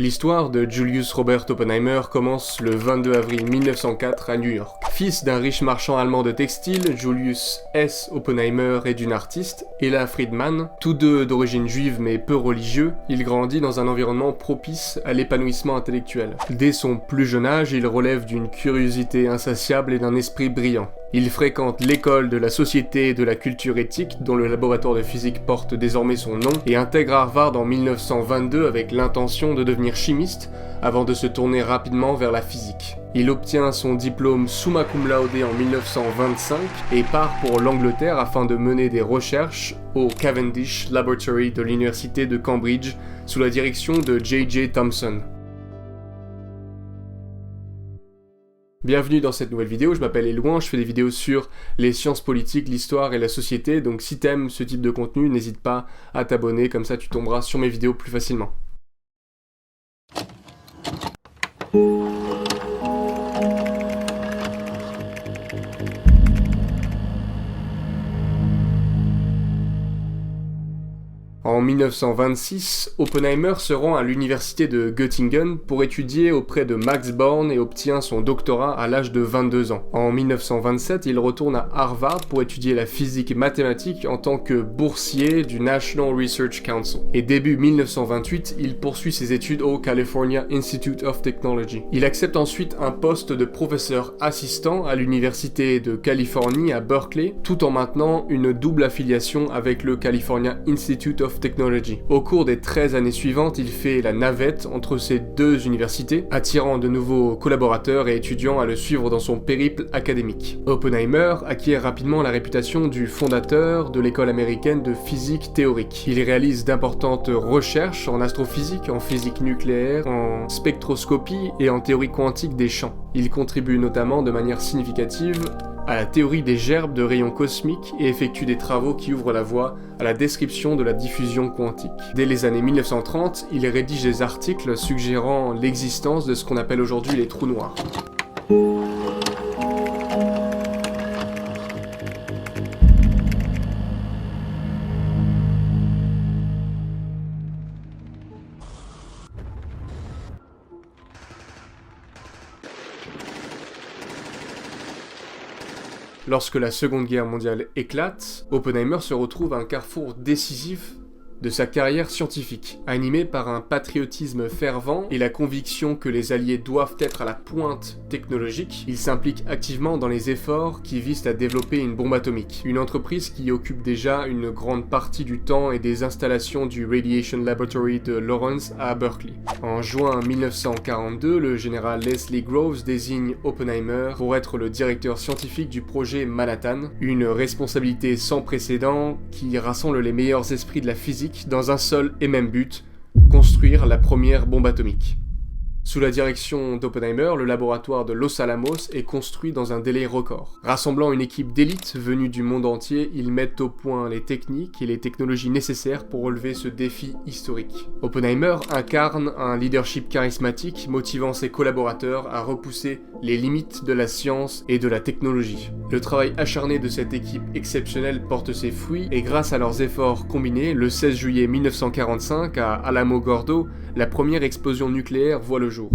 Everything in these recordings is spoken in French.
L'histoire de Julius Robert Oppenheimer commence le 22 avril 1904 à New York. Fils d'un riche marchand allemand de textile, Julius S. Oppenheimer et d'une artiste, Ella Friedman, tous deux d'origine juive mais peu religieux, il grandit dans un environnement propice à l'épanouissement intellectuel. Dès son plus jeune âge, il relève d'une curiosité insatiable et d'un esprit brillant. Il fréquente l'école de la société et de la culture éthique, dont le laboratoire de physique porte désormais son nom, et intègre Harvard en 1922 avec l'intention de devenir chimiste, avant de se tourner rapidement vers la physique. Il obtient son diplôme summa cum laude en 1925 et part pour l'Angleterre afin de mener des recherches au Cavendish Laboratory de l'université de Cambridge sous la direction de J.J. Thomson. Bienvenue dans cette nouvelle vidéo, je m'appelle Elouan, je fais des vidéos sur les sciences politiques, l'histoire et la société, donc si t'aimes ce type de contenu, n'hésite pas à t'abonner, comme ça tu tomberas sur mes vidéos plus facilement. En 1926, Oppenheimer se rend à l'université de Göttingen pour étudier auprès de Max Born et obtient son doctorat à l'âge de 22 ans. En 1927, il retourne à Harvard pour étudier la physique et mathématiques en tant que boursier du National Research Council. Et début 1928, il poursuit ses études au California Institute of Technology. Il accepte ensuite un poste de professeur assistant à l'université de Californie à Berkeley, tout en maintenant une double affiliation avec le California Institute of Technology. Au cours des 13 années suivantes, il fait la navette entre ces deux universités, attirant de nouveaux collaborateurs et étudiants à le suivre dans son périple académique. Oppenheimer acquiert rapidement la réputation du fondateur de l'école américaine de physique théorique. Il réalise d'importantes recherches en astrophysique, en physique nucléaire, en spectroscopie et en théorie quantique des champs. Il contribue notamment de manière significative à la théorie des gerbes de rayons cosmiques et effectue des travaux qui ouvrent la voie à la description de la diffusion quantique. Dès les années 1930, il rédige des articles suggérant l'existence de ce qu'on appelle aujourd'hui les trous noirs. Lorsque la Seconde Guerre mondiale éclate, Oppenheimer se retrouve à un carrefour décisif de sa carrière scientifique. Animé par un patriotisme fervent et la conviction que les Alliés doivent être à la pointe technologique, il s'implique activement dans les efforts qui visent à développer une bombe atomique, une entreprise qui occupe déjà une grande partie du temps et des installations du Radiation Laboratory de Lawrence à Berkeley. En juin 1942, le général Leslie Groves désigne Oppenheimer pour être le directeur scientifique du projet Manhattan, une responsabilité sans précédent qui rassemble les meilleurs esprits de la physique dans un seul et même but, construire la première bombe atomique. Sous la direction d'Oppenheimer, le laboratoire de Los Alamos est construit dans un délai record. Rassemblant une équipe d'élite venue du monde entier, ils mettent au point les techniques et les technologies nécessaires pour relever ce défi historique. Oppenheimer incarne un leadership charismatique motivant ses collaborateurs à repousser les limites de la science et de la technologie. Le travail acharné de cette équipe exceptionnelle porte ses fruits et grâce à leurs efforts combinés, le 16 juillet 1945 à Alamogordo, la première explosion nucléaire voit le jour.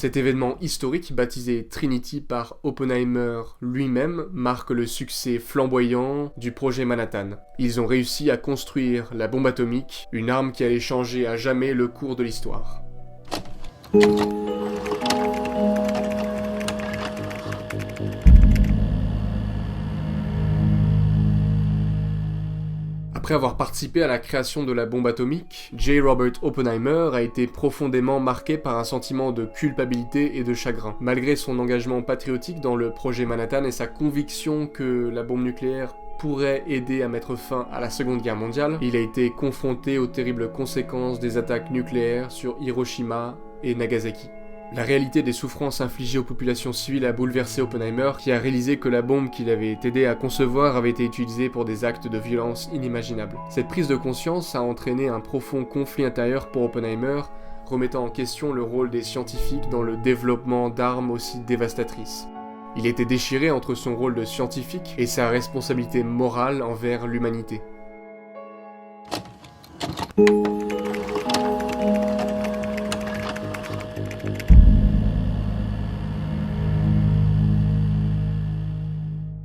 Cet événement historique, baptisé Trinity par Oppenheimer lui-même, marque le succès flamboyant du projet Manhattan. Ils ont réussi à construire la bombe atomique, une arme qui allait changer à jamais le cours de l'histoire. Après avoir participé à la création de la bombe atomique, J. Robert Oppenheimer a été profondément marqué par un sentiment de culpabilité et de chagrin. Malgré son engagement patriotique dans le projet Manhattan et sa conviction que la bombe nucléaire pourrait aider à mettre fin à la Seconde Guerre mondiale, il a été confronté aux terribles conséquences des attaques nucléaires sur Hiroshima et Nagasaki. La réalité des souffrances infligées aux populations civiles a bouleversé Oppenheimer, qui a réalisé que la bombe qu'il avait aidé à concevoir avait été utilisée pour des actes de violence inimaginables. Cette prise de conscience a entraîné un profond conflit intérieur pour Oppenheimer, remettant en question le rôle des scientifiques dans le développement d'armes aussi dévastatrices. Il était déchiré entre son rôle de scientifique et sa responsabilité morale envers l'humanité.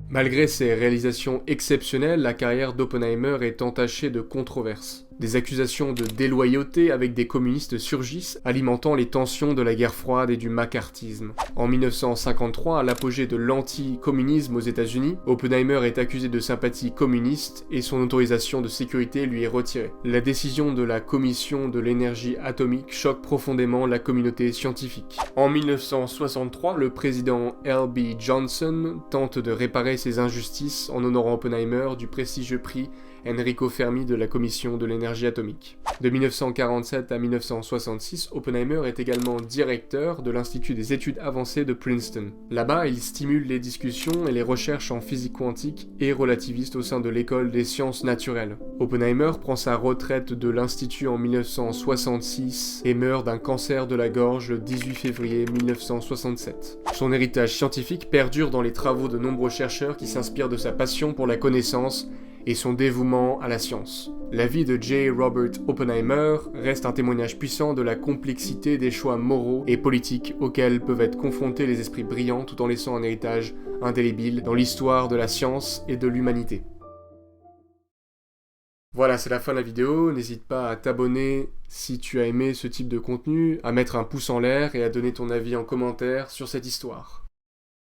Malgré ses réalisations exceptionnelles, la carrière d'Oppenheimer est entachée de controverses. Des accusations de déloyauté avec des communistes surgissent, alimentant les tensions de la guerre froide et du macartisme. En 1953, à l'apogée de l'anti-communisme aux États-Unis, Oppenheimer est accusé de sympathie communiste et son autorisation de sécurité lui est retirée. La décision de la Commission de l'énergie atomique choque profondément la communauté scientifique. En 1963, le président L.B. Johnson tente de réparer ces injustices en honorant Oppenheimer du prestigieux prix Enrico Fermi de la Commission de l'énergie atomique. De 1947 à 1966, Oppenheimer est également directeur de l'Institut des études avancées de Princeton. Là-bas, il stimule les discussions et les recherches en physique quantique et relativiste au sein de l'école des sciences naturelles. Oppenheimer prend sa retraite de l'Institut en 1966 et meurt d'un cancer de la gorge le 18 février 1967. Son héritage scientifique perdure dans les travaux de nombreux chercheurs qui s'inspirent de sa passion pour la connaissance et son dévouement à la science. La vie de J. Robert Oppenheimer reste un témoignage puissant de la complexité des choix moraux et politiques auxquels peuvent être confrontés les esprits brillants tout en laissant un héritage indélébile dans l'histoire de la science et de l'humanité. Voilà, c'est la fin de la vidéo. N'hésite pas à t'abonner si tu as aimé ce type de contenu, à mettre un pouce en l'air et à donner ton avis en commentaire sur cette histoire.